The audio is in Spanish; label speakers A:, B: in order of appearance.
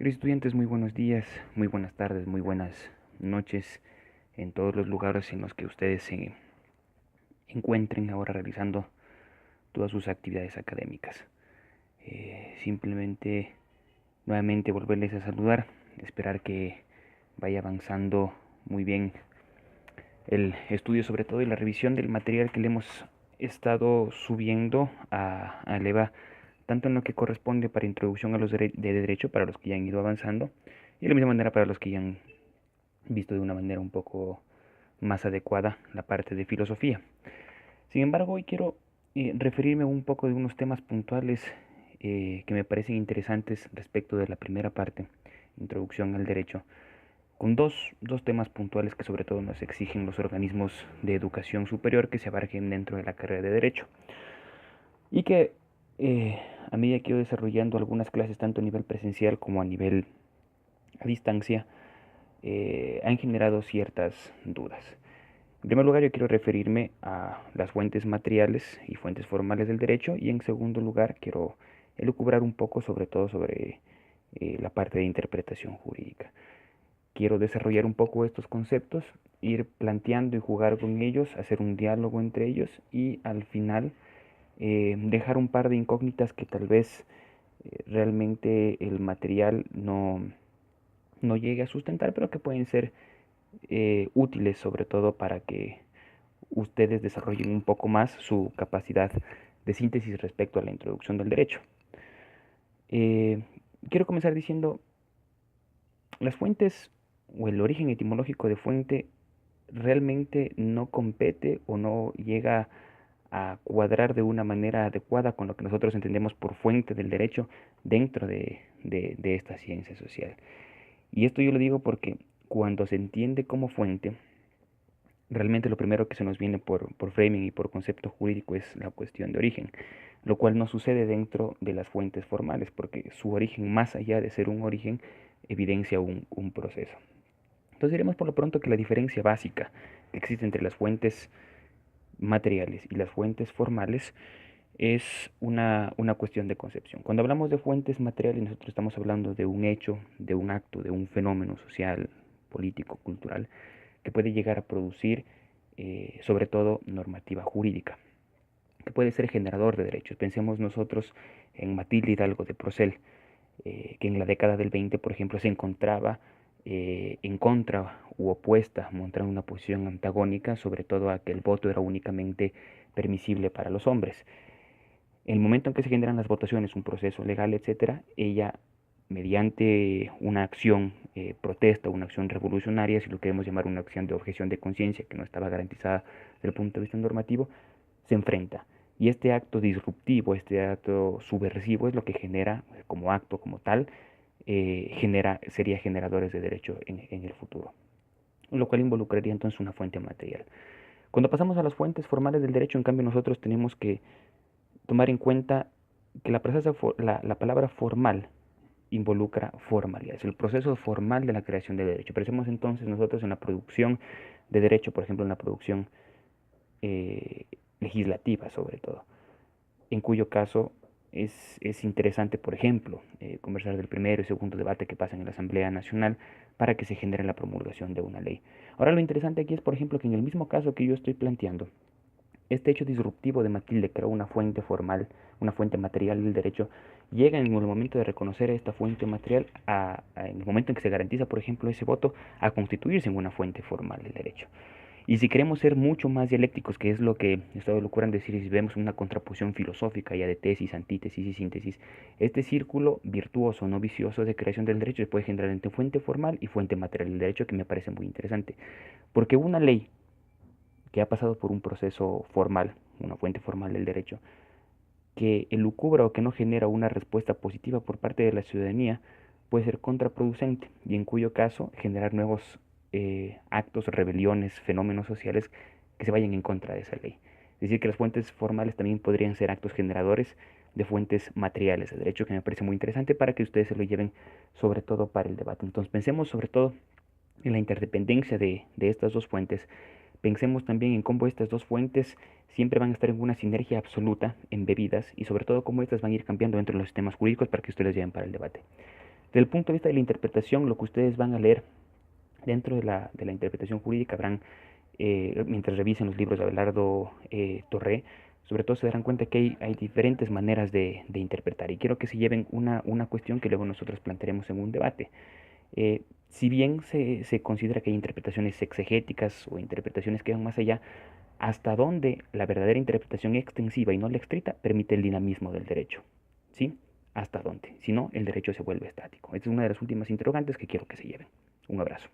A: Queridos estudiantes, muy buenos días, muy buenas tardes, muy buenas noches en todos los lugares en los que ustedes se encuentren ahora realizando todas sus actividades académicas. Simplemente nuevamente volverles a saludar, esperar que vaya avanzando muy bien el estudio sobre todo y la revisión del material que le hemos estado subiendo a ELEVA, tanto en lo que corresponde para introducción a los de derecho para los que ya han ido avanzando y de la misma manera para los que ya han visto de una manera un poco más adecuada la parte de filosofía. Sin embargo, hoy quiero referirme un poco de unos temas puntuales que me parecen interesantes respecto de la primera parte, introducción al derecho, con dos temas puntuales que sobre todo nos exigen los organismos de educación superior que se abarquen dentro de la carrera de derecho y que a medida que he ido desarrollando algunas clases tanto a nivel presencial como a nivel a distancia, han generado ciertas dudas. En primer lugar, yo quiero referirme a las fuentes materiales y fuentes formales del derecho y en segundo lugar quiero elucubrar un poco sobre todo sobre la parte de interpretación jurídica. Quiero desarrollar un poco estos conceptos, ir planteando y jugar con ellos, hacer un diálogo entre ellos y al final dejar un par de incógnitas que tal vez realmente el material no llegue a sustentar, pero que pueden ser útiles sobre todo para que ustedes desarrollen un poco más su capacidad de síntesis respecto a la introducción del derecho. Eh, Quiero comenzar diciendo, las fuentes o el origen etimológico de fuente realmente no compete o no llega a cuadrar de una manera adecuada con lo que nosotros entendemos por fuente del derecho dentro de esta ciencia social. Y esto yo lo digo porque cuando se entiende como fuente, realmente lo primero que se nos viene por framing y por concepto jurídico es la cuestión de origen, lo cual no sucede dentro de las fuentes formales, porque su origen, más allá de ser un origen, evidencia un proceso. Entonces diremos por lo pronto que la diferencia básica que existe entre las fuentes materiales y las fuentes formales es una cuestión de concepción. Cuando hablamos de fuentes materiales, nosotros estamos hablando de un hecho, de un acto, de un fenómeno social, político, cultural, que puede llegar a producir sobre todo normativa jurídica, que puede ser generador de derechos. Pensemos nosotros en Matilde Hidalgo de Procel, que en la década del 20, por ejemplo, se encontraba en contra u opuesta, mostrando una posición antagónica, sobre todo a que el voto era únicamente permisible para los hombres. En el momento en que se generan las votaciones, un proceso legal, etcétera, ella, mediante una acción protesta, una acción revolucionaria, si lo queremos llamar una acción de objeción de conciencia que no estaba garantizada desde el punto de vista normativo, se enfrenta. Y este acto disruptivo, este acto subversivo es lo que genera, como acto como tal, sería generadores de derecho en el futuro, lo cual involucraría entonces una fuente material. Cuando pasamos a las fuentes formales del derecho, en cambio, nosotros tenemos que tomar en cuenta que la palabra formal involucra formalidad, es el proceso formal de la creación de derecho. Pensemos entonces nosotros en la producción de derecho, por ejemplo, en la producción eh, legislativa sobre todo, en cuyo caso es interesante, por ejemplo, conversar del primero y segundo debate que pasan en la Asamblea Nacional para que se genere la promulgación de una ley. Ahora lo interesante aquí es, por ejemplo, que en el mismo caso que yo estoy planteando, este hecho disruptivo de Matilde creó una fuente formal, una fuente material del derecho, llega en el momento de reconocer esta fuente material, en el momento en que se garantiza, por ejemplo, ese voto, a constituirse en una fuente formal del derecho. Y si queremos ser mucho más dialécticos, que es lo que he estado locurando decir, si vemos una contraposición filosófica ya de tesis, antítesis y síntesis, este círculo virtuoso, no vicioso de creación del derecho se puede generar entre fuente formal y fuente material del derecho, que me parece muy interesante. Porque una ley que ha pasado por un proceso formal, una fuente formal del derecho, que elucubra o que no genera una respuesta positiva por parte de la ciudadanía, puede ser contraproducente y en cuyo caso generar nuevos actos, rebeliones, fenómenos sociales que se vayan en contra de esa ley. Es decir, que las fuentes formales también podrían ser actos generadores de fuentes materiales de derecho, que me parece muy interesante para que ustedes se lo lleven sobre todo para el debate. Entonces pensemos sobre todo en la interdependencia de estas dos fuentes. Pensemos también en cómo estas dos fuentes siempre van a estar en una sinergia absoluta, embebidas, y sobre todo cómo estas van a ir cambiando dentro de los sistemas jurídicos para que ustedes lleven para el debate. Desde el punto de vista de la interpretación, lo que ustedes van a leer dentro de la interpretación jurídica, mientras revisen los libros de Abelardo Torré, sobre todo se darán cuenta que hay diferentes maneras de interpretar, y quiero que se lleven una cuestión que luego nosotros plantearemos en un debate. Si bien se considera que hay interpretaciones exegéticas o interpretaciones que van más allá, hasta dónde la verdadera interpretación extensiva y no la estricta permite el dinamismo del derecho, ¿sí? ¿Hasta dónde? Si no, el derecho se vuelve estático. Esta es una de las últimas interrogantes que quiero que se lleven. Un abrazo.